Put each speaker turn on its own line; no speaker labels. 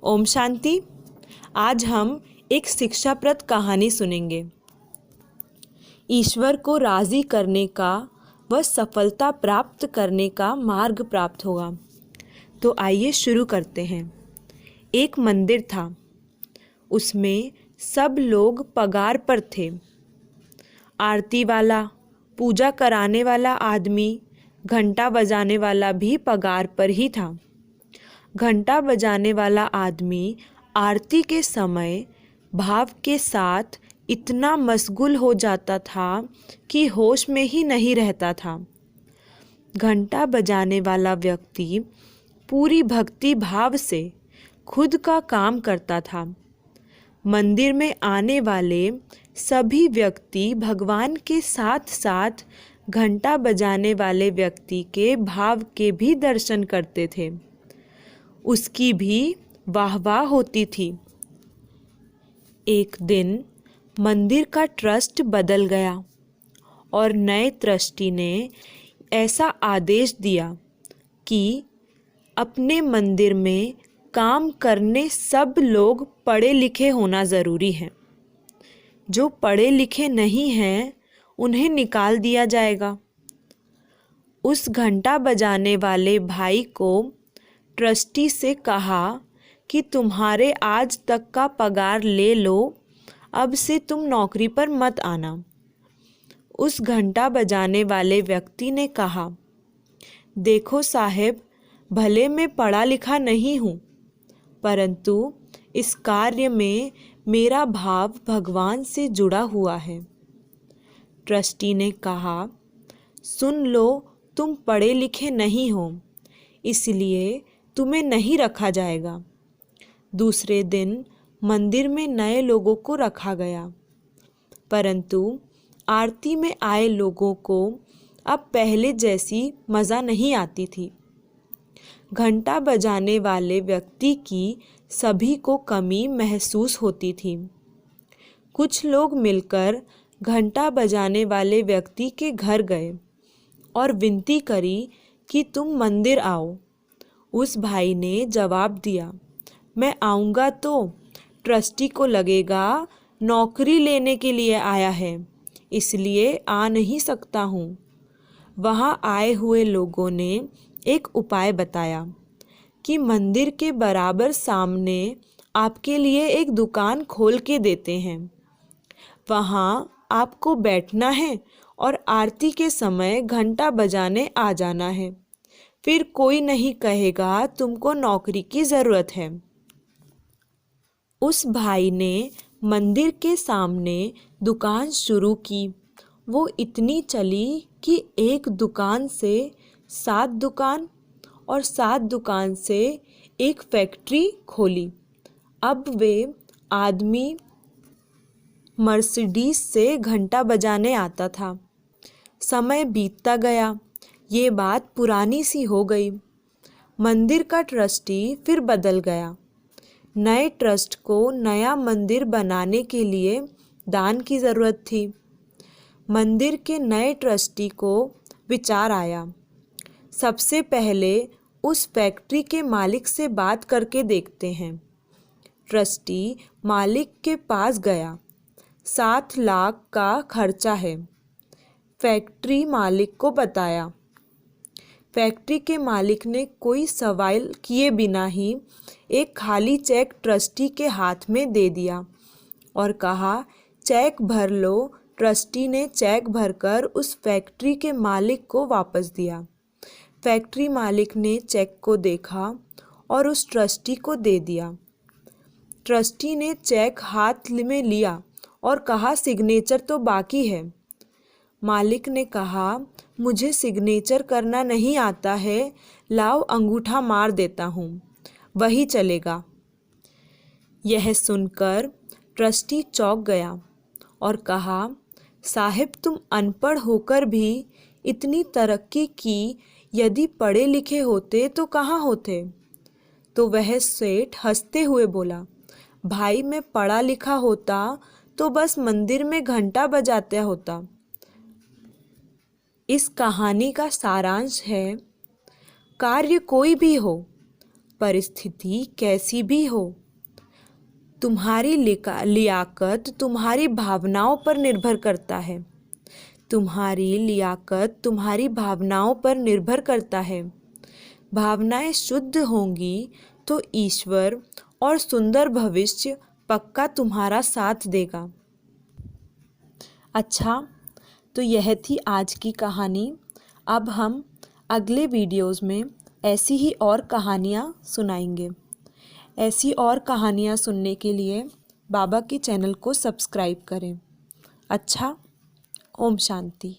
ओम शांति। आज हम एक शिक्षाप्रद कहानी सुनेंगे। ईश्वर को राज़ी करने का व सफलता प्राप्त करने का मार्ग प्राप्त होगा। तो आइए शुरू करते हैं। एक मंदिर था, उसमें सब लोग पगार पर थे। आरती वाला, पूजा कराने वाला आदमी, घंटा बजाने वाला भी पगार पर ही था। घंटा बजाने वाला आदमी आरती के समय भाव के साथ इतना मशगूल हो जाता था कि होश में ही नहीं रहता था। घंटा बजाने वाला व्यक्ति पूरी भक्ति भाव से खुद का काम करता था। मंदिर में आने वाले सभी व्यक्ति भगवान के साथ साथ घंटा बजाने वाले व्यक्ति के भाव के भी दर्शन करते थे। उसकी भी वाहवाह होती थी। एक दिन मंदिर का ट्रस्ट बदल गया और नए ट्रस्टी ने ऐसा आदेश दिया कि अपने मंदिर में काम करने सब लोग पढ़े लिखे होना ज़रूरी है। जो पढ़े लिखे नहीं हैं उन्हें निकाल दिया जाएगा। उस घंटा बजाने वाले भाई को ट्रस्टी से कहा कि तुम्हारे आज तक का पगार ले लो, अब से तुम नौकरी पर मत आना। उस घंटा बजाने वाले व्यक्ति ने कहा, देखो साहब, भले मैं पढ़ा लिखा नहीं हूँ, परंतु इस कार्य में मेरा भाव भगवान से जुड़ा हुआ है। ट्रस्टी ने कहा, सुन लो, तुम पढ़े लिखे नहीं हो, इसलिए तुम्हें नहीं रखा जाएगा। दूसरे दिन मंदिर में नए लोगों को रखा गया, परंतु आरती में आए लोगों को अब पहले जैसी मज़ा नहीं आती थी। घंटा बजाने वाले व्यक्ति की सभी को कमी महसूस होती थी। कुछ लोग मिलकर घंटा बजाने वाले व्यक्ति के घर गए और विनती करी कि तुम मंदिर आओ। उस भाई ने जवाब दिया, मैं आऊँगा तो ट्रस्टी को लगेगा नौकरी लेने के लिए आया है, इसलिए आ नहीं सकता हूँ। वहाँ आए हुए लोगों ने एक उपाय बताया कि मंदिर के बराबर सामने आपके लिए एक दुकान खोल के देते हैं। वहाँ आपको बैठना है और आरती के समय घंटा बजाने आ जाना है। फिर कोई नहीं कहेगा तुमको नौकरी की ज़रूरत है। उस भाई ने मंदिर के सामने दुकान शुरू की। वो इतनी चली कि एक दुकान से 7 दुकान और 7 दुकान से एक फैक्ट्री खोली। अब वे आदमी मर्सिडीज से घंटा बजाने आता था। समय बीतता गया, ये बात पुरानी सी हो गई। मंदिर का ट्रस्टी फिर बदल गया। नए ट्रस्ट को नया मंदिर बनाने के लिए दान की ज़रूरत थी। मंदिर के नए ट्रस्टी को विचार आया, सबसे पहले उस फैक्ट्री के मालिक से बात करके देखते हैं। ट्रस्टी मालिक के पास गया। 7 लाख का खर्चा है, फैक्ट्री मालिक को बताया। फैक्ट्री के मालिक ने कोई सवाल किए बिना ही एक खाली चेक ट्रस्टी के हाथ में दे दिया और कहा, चेक भर लो। ट्रस्टी ने चेक भरकर उस फैक्ट्री के मालिक को वापस दिया। फैक्ट्री मालिक ने चेक को देखा और उस ट्रस्टी को दे दिया। ट्रस्टी ने चेक हाथ में लिया और कहा, सिग्नेचर तो बाकी है। मालिक ने कहा, मुझे सिग्नेचर करना नहीं आता है, लाओ अंगूठा मार देता हूँ, वही चलेगा। यह सुनकर ट्रस्टी चौंक गया और कहा, साहब, तुम अनपढ़ होकर भी इतनी तरक्की की, यदि पढ़े लिखे होते तो कहाँ होते। तो वह सेठ हंसते हुए बोला, भाई, मैं पढ़ा लिखा होता तो बस मंदिर में घंटा बजाता होता। इस कहानी का सारांश है, कार्य कोई भी हो, परिस्थिति कैसी भी हो, तुम्हारी लियाकत तुम्हारी भावनाओं पर निर्भर करता है। तुम्हारी लियाकत तुम्हारी भावनाओं पर निर्भर करता है। भावनाएं शुद्ध होंगी तो ईश्वर और सुंदर भविष्य पक्का तुम्हारा साथ देगा। अच्छा, तो यह थी आज की कहानी। अब हम अगले वीडियोज़ में ऐसी ही और कहानियाँ सुनाएंगे। ऐसी और कहानियाँ सुनने के लिए बाबा के चैनल को सब्सक्राइब करें। अच्छा, ओम शांति।